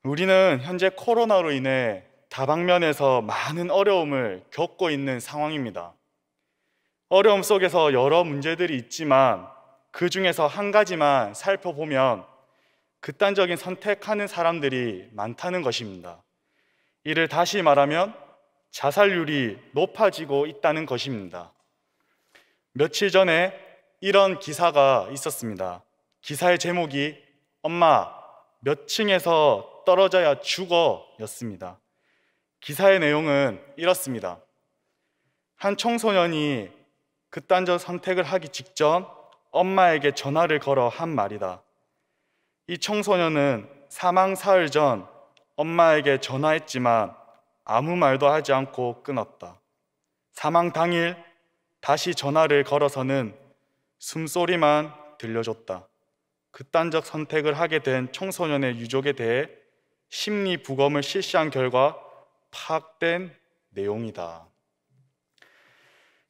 우리는 현재 코로나로 인해 다방면에서 많은 어려움을 겪고 있는 상황입니다. 어려움 속에서 여러 문제들이 있지만 그 중에서 한 가지만 살펴보면 극단적인 선택하는 사람들이 많다는 것입니다. 이를 다시 말하면 자살률이 높아지고 있다는 것입니다. 며칠 전에 이런 기사가 있었습니다. 기사의 제목이 "엄마, 몇 층에서 떨어져야 죽어" 였습니다. 기사의 내용은 이렇습니다. 한 청소년이 극단적 선택을 하기 직전 엄마에게 전화를 걸어 한 말이다. 이 청소년은 사망 사흘 전 엄마에게 전화했지만 아무 말도 하지 않고 끊었다. 사망 당일 다시 전화를 걸어서는 숨소리만 들려줬다. 극단적 선택을 하게 된 청소년의 유족에 대해 심리 부검을 실시한 결과 파악된 내용이다.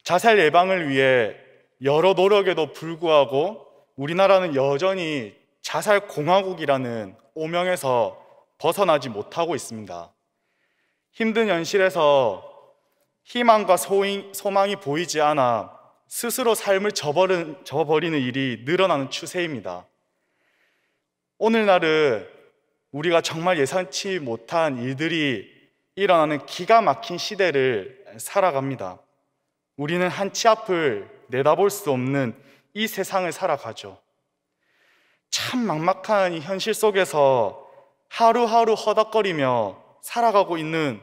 자살 예방을 위해 여러 노력에도 불구하고 우리나라는 여전히 자살 공화국이라는 오명에서 벗어나지 못하고 있습니다. 힘든 현실에서 희망과 소망이 보이지 않아 스스로 삶을 저버리는 일이 늘어나는 추세입니다. 오늘날은 우리가 정말 예상치 못한 일들이 일어나는 기가 막힌 시대를 살아갑니다. 우리는 한치 앞을 내다볼 수 없는 이 세상을 살아가죠. 참 막막한 이 현실 속에서 하루하루 허덕거리며 살아가고 있는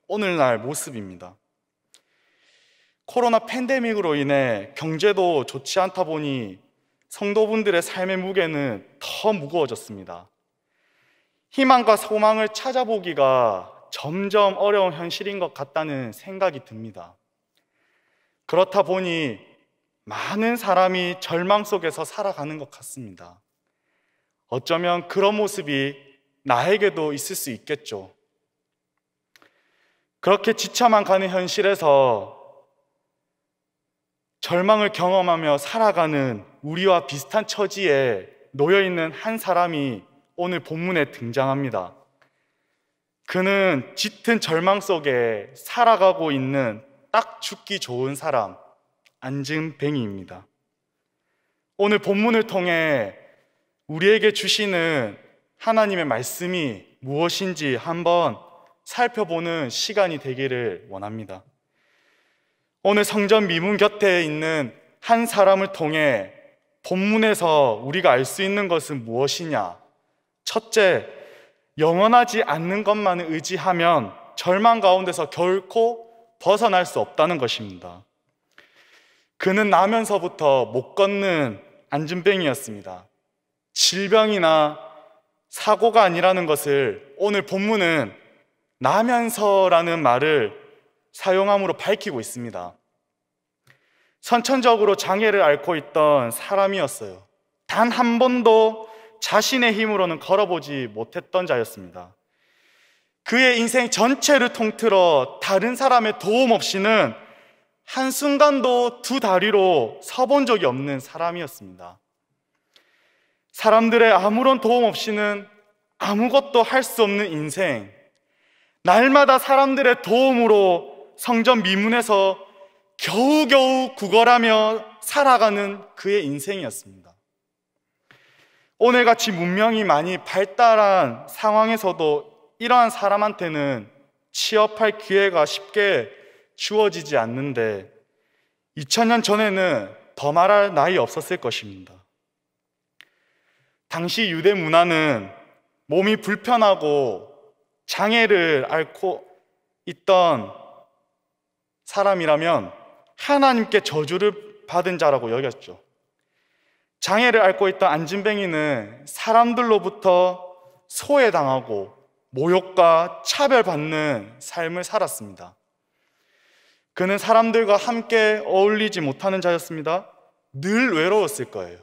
오늘날 모습입니다. 코로나 팬데믹으로 인해 경제도 좋지 않다 보니 성도분들의 삶의 무게는 더 무거워졌습니다. 희망과 소망을 찾아보기가 점점 어려운 현실인 것 같다는 생각이 듭니다. 그렇다 보니 많은 사람이 절망 속에서 살아가는 것 같습니다. 어쩌면 그런 모습이 나에게도 있을 수 있겠죠. 그렇게 지쳐만 가는 현실에서 절망을 경험하며 살아가는 우리와 비슷한 처지에 놓여있는 한 사람이 오늘 본문에 등장합니다. 그는 짙은 절망 속에 살아가고 있는 딱 죽기 좋은 사람, 안진뱅이입니다. 오늘 본문을 통해 우리에게 주시는 하나님의 말씀이 무엇인지 한번 살펴보는 시간이 되기를 원합니다. 오늘 성전 미문 곁에 있는 한 사람을 통해 본문에서 우리가 알 수 있는 것은 무엇이냐? 첫째, 영원하지 않는 것만을 의지하면 절망 가운데서 결코 벗어날 수 없다는 것입니다. 그는 나면서부터 못 걷는 안진뱅이였습니다. 질병이나 사고가 아니라는 것을 오늘 본문은 나면서라는 말을 사용함으로 밝히고 있습니다. 선천적으로 장애를 앓고 있던 사람이었어요. 단 한 번도 자신의 힘으로는 걸어보지 못했던 자였습니다. 그의 인생 전체를 통틀어 다른 사람의 도움 없이는 한순간도 두 다리로 서본 적이 없는 사람이었습니다. 사람들의 아무런 도움 없이는 아무것도 할 수 없는 인생, 날마다 사람들의 도움으로 성전 미문에서 겨우겨우 구걸하며 살아가는 그의 인생이었습니다. 오늘같이 문명이 많이 발달한 상황에서도 이러한 사람한테는 취업할 기회가 쉽게 주어지지 않는데 2000년 전에는 더 말할 나위 없었을 것입니다. 당시 유대 문화는 몸이 불편하고 장애를 앓고 있던 사람이라면 하나님께 저주를 받은 자라고 여겼죠. 장애를 앓고 있던 안진뱅이는 사람들로부터 소외당하고 모욕과 차별받는 삶을 살았습니다. 그는 사람들과 함께 어울리지 못하는 자였습니다. 늘 외로웠을 거예요.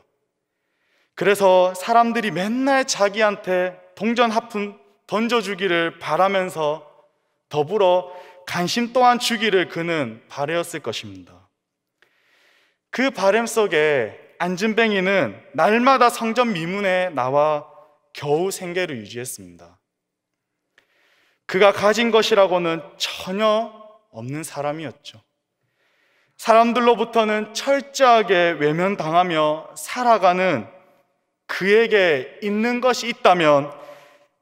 그래서 사람들이 맨날 자기한테 동전 하품 던져주기를 바라면서 더불어 관심 또한 주기를 그는 바라였을 것입니다. 그 바람 속에 안진뱅이는 날마다 성전 미문에 나와 겨우 생계를 유지했습니다. 그가 가진 것이라고는 전혀 없는 사람이었죠. 사람들로부터는 철저하게 외면당하며 살아가는 그에게 있는 것이 있다면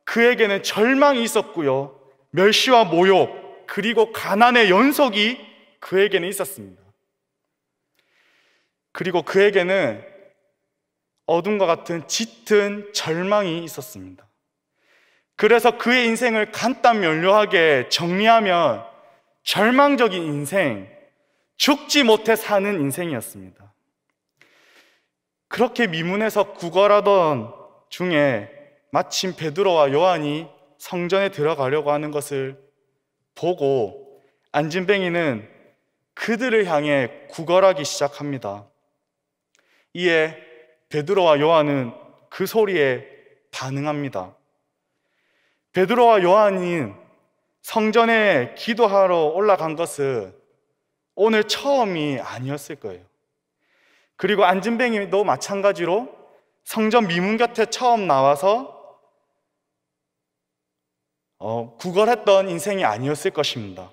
그에게는 절망이 있었고요, 멸시와 모욕 그리고 가난의 연속이 그에게는 있었습니다. 그리고 그에게는 어둠과 같은 짙은 절망이 있었습니다. 그래서 그의 인생을 간단 면료하게 정리하면 절망적인 인생, 죽지 못해 사는 인생이었습니다. 그렇게 미문에서 구걸하던 중에 마침 베드로와 요한이 성전에 들어가려고 하는 것을 보고 안진뱅이는 그들을 향해 구걸하기 시작합니다. 이에 베드로와 요한은 그 소리에 반응합니다. 베드로와 요한이 성전에 기도하러 올라간 것은 오늘 처음이 아니었을 거예요. 그리고 안진뱅이도 마찬가지로 성전 미문 곁에 처음 나와서 구걸했던 인생이 아니었을 것입니다.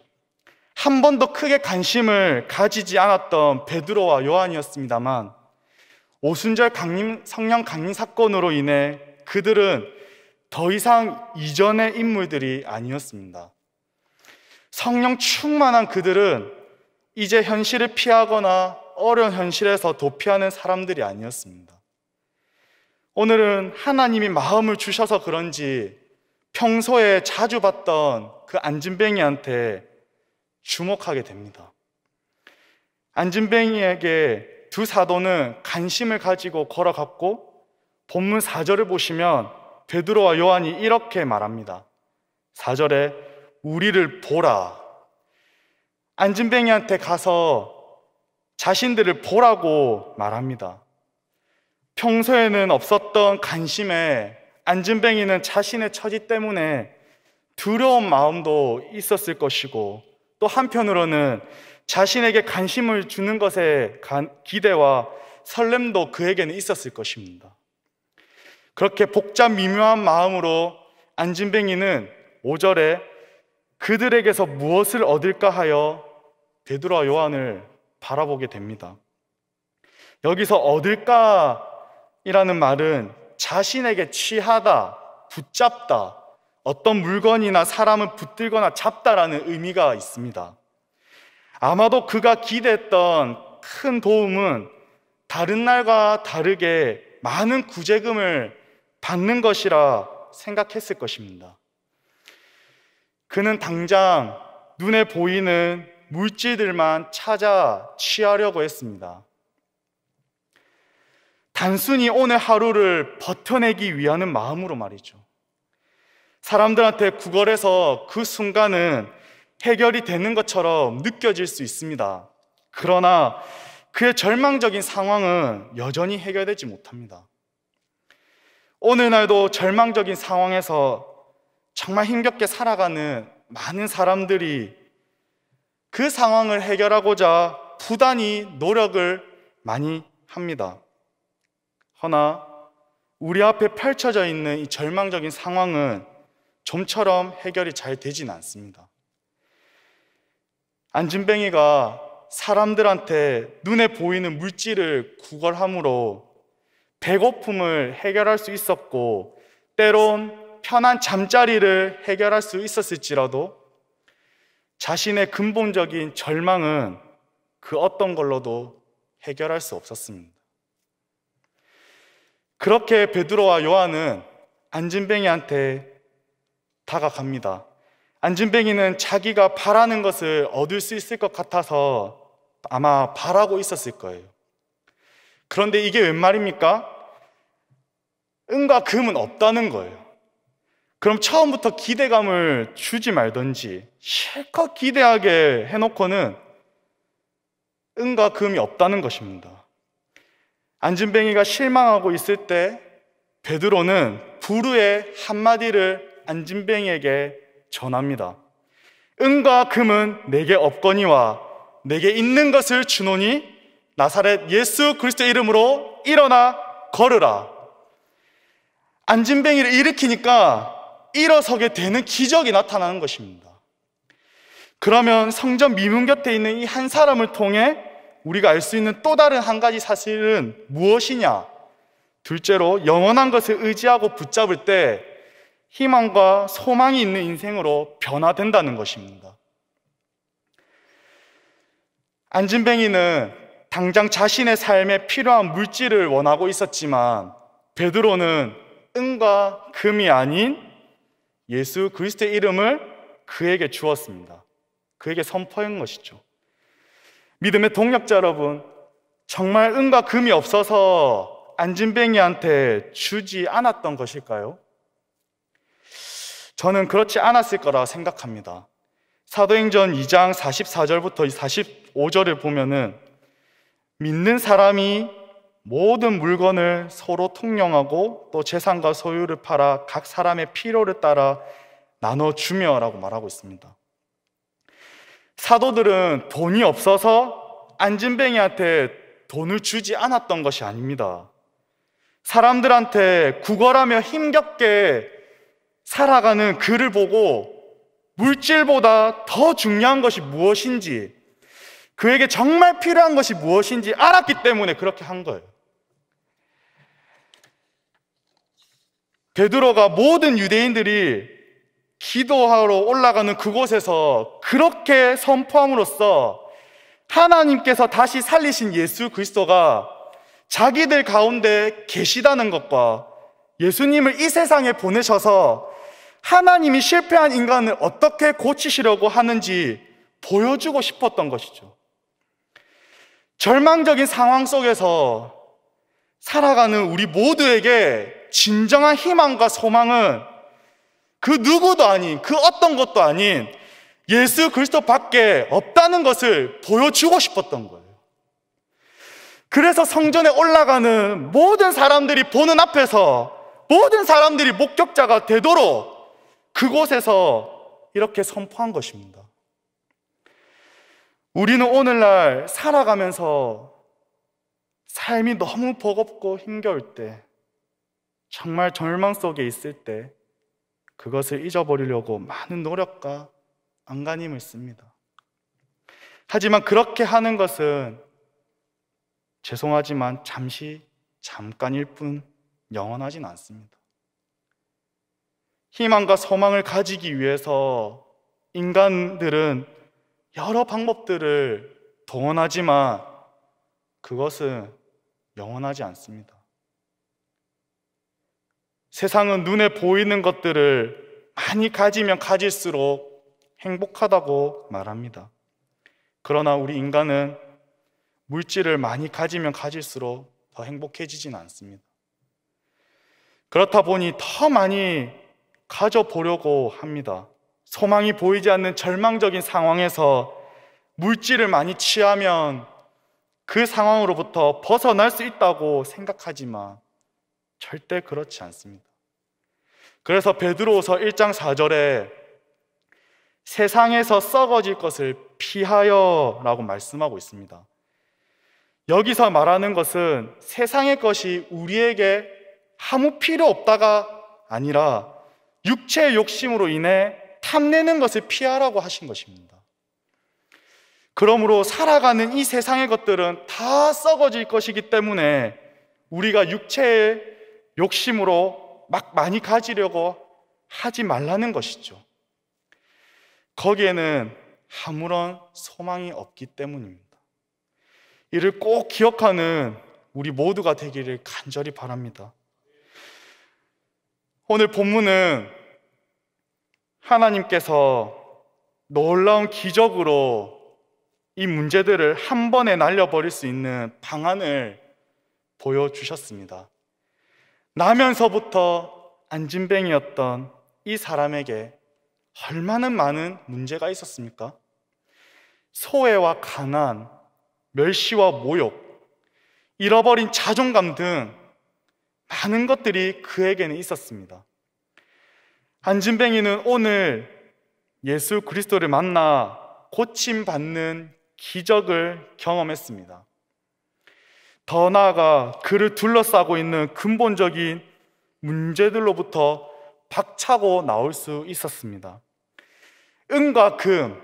한 번도 크게 관심을 가지지 않았던 베드로와 요한이었습니다만 오순절 성령 강림 사건으로 인해 그들은 더 이상 이전의 인물들이 아니었습니다. 성령 충만한 그들은 이제 현실을 피하거나 어려운 현실에서 도피하는 사람들이 아니었습니다. 오늘은 하나님이 마음을 주셔서 그런지 평소에 자주 봤던 그 안진뱅이한테 주목하게 됩니다. 안진뱅이에게 두 사도는 관심을 가지고 걸어갔고 본문 4절을 보시면 베드로와 요한이 이렇게 말합니다. 4절에 우리를 보라. 안진뱅이한테 가서 자신들을 보라고 말합니다. 평소에는 없었던 관심에 안진뱅이는 자신의 처지 때문에 두려운 마음도 있었을 것이고 또 한편으로는 자신에게 관심을 주는 것에 기대와 설렘도 그에게는 있었을 것입니다. 그렇게 복잡 미묘한 마음으로 안진뱅이는 5절에 그들에게서 무엇을 얻을까 하여 베드로와 요한을 바라보게 됩니다. 여기서 얻을까 이라는 말은 자신에게 취하다, 붙잡다, 어떤 물건이나 사람을 붙들거나 잡다라는 의미가 있습니다. 아마도 그가 기대했던 큰 도움은 다른 날과 다르게 많은 구제금을 받는 것이라 생각했을 것입니다. 그는 당장 눈에 보이는 물질들만 찾아 취하려고 했습니다. 단순히 오늘 하루를 버텨내기 위하는 마음으로 말이죠. 사람들한테 구걸해서 그 순간은 해결이 되는 것처럼 느껴질 수 있습니다. 그러나 그의 절망적인 상황은 여전히 해결되지 못합니다. 오늘날도 절망적인 상황에서 정말 힘겹게 살아가는 많은 사람들이 그 상황을 해결하고자 부단히 노력을 많이 합니다. 허나 우리 앞에 펼쳐져 있는 이 절망적인 상황은 좀처럼 해결이 잘 되지는 않습니다. 안진뱅이가 사람들한테 눈에 보이는 물질을 구걸함으로 배고픔을 해결할 수 있었고 때론 편한 잠자리를 해결할 수 있었을지라도 자신의 근본적인 절망은 그 어떤 걸로도 해결할 수 없었습니다. 그렇게 베드로와 요한은 안진뱅이한테 다가갑니다. 안진뱅이는 자기가 바라는 것을 얻을 수 있을 것 같아서 아마 바라고 있었을 거예요. 그런데 이게 웬 말입니까? 은과 금은 없다는 거예요. 그럼 처음부터 기대감을 주지 말던지 실컷 기대하게 해놓고는 은과 금이 없다는 것입니다. 안진뱅이가 실망하고 있을 때 베드로는 불후의 한마디를 안진뱅이에게 전합니다. 은과 금은 내게 없거니와 내게 있는 것을 주노니 나사렛 예수 그리스도의 이름으로 일어나 걸으라. 안진뱅이를 일으키니까 일어서게 되는 기적이 나타나는 것입니다. 그러면 성전 미문 곁에 있는 이 한 사람을 통해 우리가 알 수 있는 또 다른 한 가지 사실은 무엇이냐? 둘째로, 영원한 것을 의지하고 붙잡을 때 희망과 소망이 있는 인생으로 변화된다는 것입니다. 안진뱅이는 당장 자신의 삶에 필요한 물질을 원하고 있었지만 베드로는 은과 금이 아닌 예수 그리스도의 이름을 그에게 주었습니다. 그에게 선포한 것이죠. 믿음의 동역자 여러분, 정말 은과 금이 없어서 안진뱅이한테 주지 않았던 것일까요? 저는 그렇지 않았을 거라 생각합니다. 사도행전 2장 44절부터 45절을 보면은 믿는 사람이 모든 물건을 서로 통용하고 또 재산과 소유를 팔아 각 사람의 필요를 따라 나눠주며 라고 말하고 있습니다. 사도들은 돈이 없어서 안진뱅이한테 돈을 주지 않았던 것이 아닙니다. 사람들한테 구걸하며 힘겹게 살아가는 그를 보고 물질보다 더 중요한 것이 무엇인지, 그에게 정말 필요한 것이 무엇인지 알았기 때문에 그렇게 한 거예요. 베드로가 모든 유대인들이 기도하러 올라가는 그곳에서 그렇게 선포함으로써 하나님께서 다시 살리신 예수 그리스도가 자기들 가운데 계시다는 것과 예수님을 이 세상에 보내셔서 하나님이 실패한 인간을 어떻게 고치시려고 하는지 보여주고 싶었던 것이죠. 절망적인 상황 속에서 살아가는 우리 모두에게 진정한 희망과 소망은 그 누구도 아닌, 그 어떤 것도 아닌 예수 그리스도 밖에 없다는 것을 보여주고 싶었던 거예요. 그래서 성전에 올라가는 모든 사람들이 보는 앞에서 모든 사람들이 목격자가 되도록 그곳에서 이렇게 선포한 것입니다. 우리는 오늘날 살아가면서 삶이 너무 버겁고 힘겨울 때, 정말 절망 속에 있을 때 그것을 잊어버리려고 많은 노력과 안간힘을 씁니다. 하지만 그렇게 하는 것은 죄송하지만 잠깐일 뿐 영원하진 않습니다. 희망과 소망을 가지기 위해서 인간들은 여러 방법들을 동원하지만 그것은 영원하지 않습니다. 세상은 눈에 보이는 것들을 많이 가지면 가질수록 행복하다고 말합니다. 그러나 우리 인간은 물질을 많이 가지면 가질수록 더 행복해지진 않습니다. 그렇다 보니 더 많이 가져보려고 합니다. 소망이 보이지 않는 절망적인 상황에서 물질을 많이 취하면 그 상황으로부터 벗어날 수 있다고 생각하지만 절대 그렇지 않습니다. 그래서 베드로후서 1장 4절에 세상에서 썩어질 것을 피하여 라고 말씀하고 있습니다. 여기서 말하는 것은 세상의 것이 우리에게 아무 필요 없다가 아니라 육체의 욕심으로 인해 탐내는 것을 피하라고 하신 것입니다. 그러므로 살아가는 이 세상의 것들은 다 썩어질 것이기 때문에 우리가 육체의 욕심으로 막 많이 가지려고 하지 말라는 것이죠. 거기에는 아무런 소망이 없기 때문입니다. 이를 꼭 기억하는 우리 모두가 되기를 간절히 바랍니다. 오늘 본문은 하나님께서 놀라운 기적으로 이 문제들을 한 번에 날려버릴 수 있는 방안을 보여주셨습니다. 나면서부터 안진뱅이였던 이 사람에게 얼마나 많은 문제가 있었습니까? 소외와 가난, 멸시와 모욕, 잃어버린 자존감 등 많은 것들이 그에게는 있었습니다. 안진뱅이는 오늘 예수 그리스도를 만나 고침받는 기적을 경험했습니다. 더 나아가 그를 둘러싸고 있는 근본적인 문제들로부터 박차고 나올 수 있었습니다. 은과 금,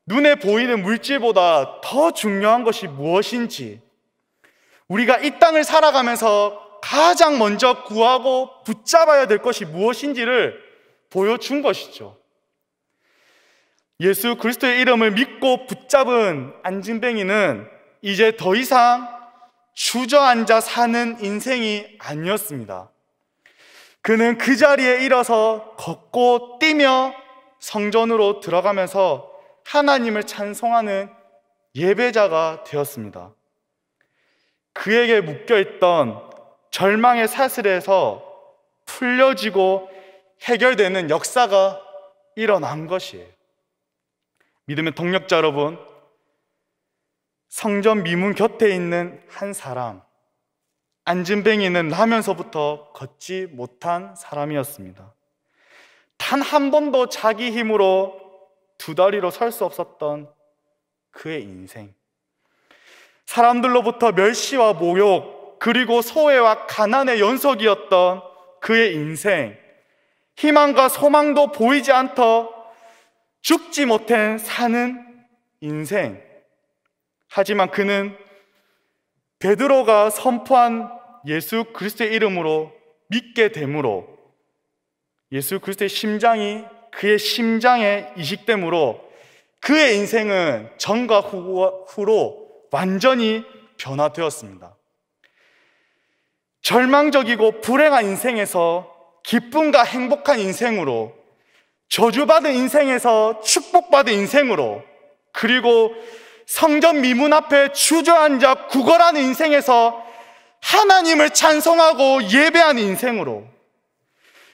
눈에 보이는 물질보다 더 중요한 것이 무엇인지, 우리가 이 땅을 살아가면서 가장 먼저 구하고 붙잡아야 될 것이 무엇인지를 보여준 것이죠. 예수 그리스도의 이름을 믿고 붙잡은 안진뱅이는 이제 더 이상 주저앉아 사는 인생이 아니었습니다. 그는 그 자리에 일어서 걷고 뛰며 성전으로 들어가면서 하나님을 찬송하는 예배자가 되었습니다. 그에게 묶여있던 절망의 사슬에서 풀려지고 해결되는 역사가 일어난 것이에요. 믿음의 동력자 여러분, 성전 미문 곁에 있는 한 사람, 안진뱅이는 나면서부터 걷지 못한 사람이었습니다. 단 한 번도 자기 힘으로 두 다리로 설 수 없었던 그의 인생, 사람들로부터 멸시와 모욕, 그리고 소외와 가난의 연속이었던 그의 인생, 희망과 소망도 보이지 않더 죽지 못해 사는 인생. 하지만 그는 베드로가 선포한 예수 그리스도의 이름으로 믿게 되므로 예수 그리스도의 심장이 그의 심장에 이식되므로 그의 인생은 전과 후로 완전히 변화되었습니다. 절망적이고 불행한 인생에서 기쁨과 행복한 인생으로, 저주받은 인생에서 축복받은 인생으로, 그리고 성전 미문 앞에 주저앉아 구걸하는 인생에서 하나님을 찬송하고 예배하는 인생으로,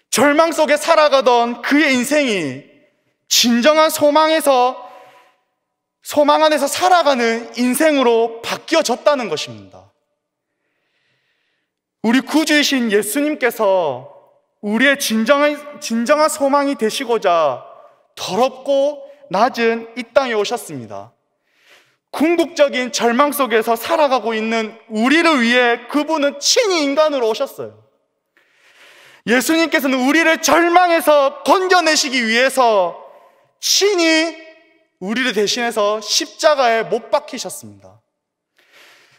절망 속에 살아가던 그의 인생이 진정한 소망 안에서 살아가는 인생으로 바뀌어졌다는 것입니다. 우리 구주이신 예수님께서 우리의 진정한 소망이 되시고자 더럽고 낮은 이 땅에 오셨습니다. 궁극적인 절망 속에서 살아가고 있는 우리를 위해 그분은 친히 인간으로 오셨어요. 예수님께서는 우리를 절망에서 건져내시기 위해서 친히 우리를 대신해서 십자가에 못 박히셨습니다.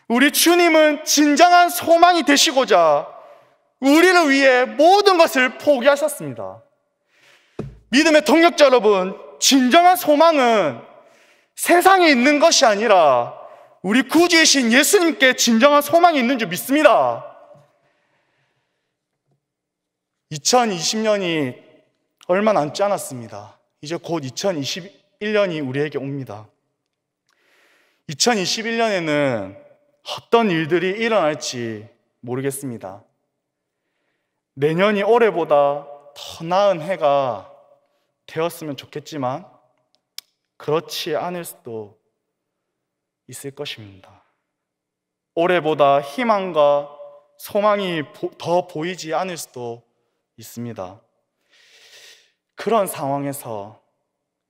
우리 주님은 진정한 소망이 되시고자 우리를 위해 모든 것을 포기하셨습니다. 믿음의 동력자 여러분, 진정한 소망은 세상에 있는 것이 아니라 우리 구주이신 예수님께 진정한 소망이 있는 줄 믿습니다. 2020년이 얼마 남지 않았습니다. 이제 곧 2021년이 우리에게 옵니다. 2021년에는 어떤 일들이 일어날지 모르겠습니다. 내년이 올해보다 더 나은 해가 되었으면 좋겠지만 그렇지 않을 수도 있을 것입니다. 올해보다 희망과 소망이 더 보이지 않을 수도 있습니다. 그런 상황에서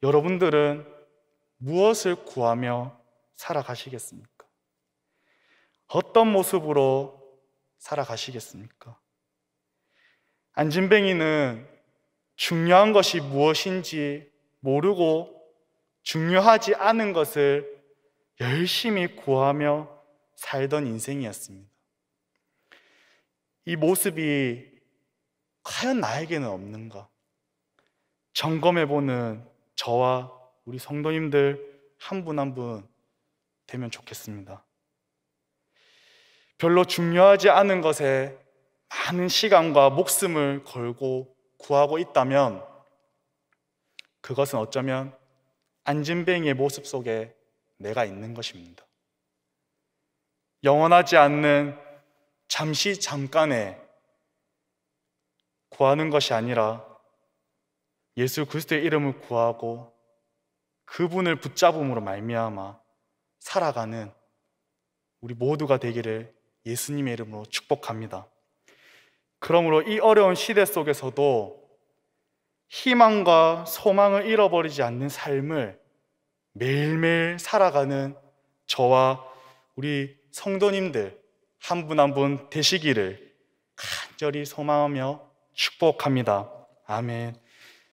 여러분들은 무엇을 구하며 살아가시겠습니까? 어떤 모습으로 살아가시겠습니까? 안진뱅이는 중요한 것이 무엇인지 모르고 중요하지 않은 것을 열심히 구하며 살던 인생이었습니다. 이 모습이 과연 나에게는 없는가? 점검해보는 저와 우리 성도님들 한 분 한 분 되면 좋겠습니다. 별로 중요하지 않은 것에 많은 시간과 목숨을 걸고 구하고 있다면 그것은 어쩌면 안진뱅이의 모습 속에 내가 있는 것입니다. 영원하지 않는 잠시 잠깐에 구하는 것이 아니라 예수 그리스도의 이름을 구하고 그분을 붙잡음으로 말미암아 살아가는 우리 모두가 되기를 예수님의 이름으로 축복합니다. 그러므로 이 어려운 시대 속에서도 희망과 소망을 잃어버리지 않는 삶을 매일매일 살아가는 저와 우리 성도님들 한 분 한 분 되시기를 간절히 소망하며 축복합니다. 아멘.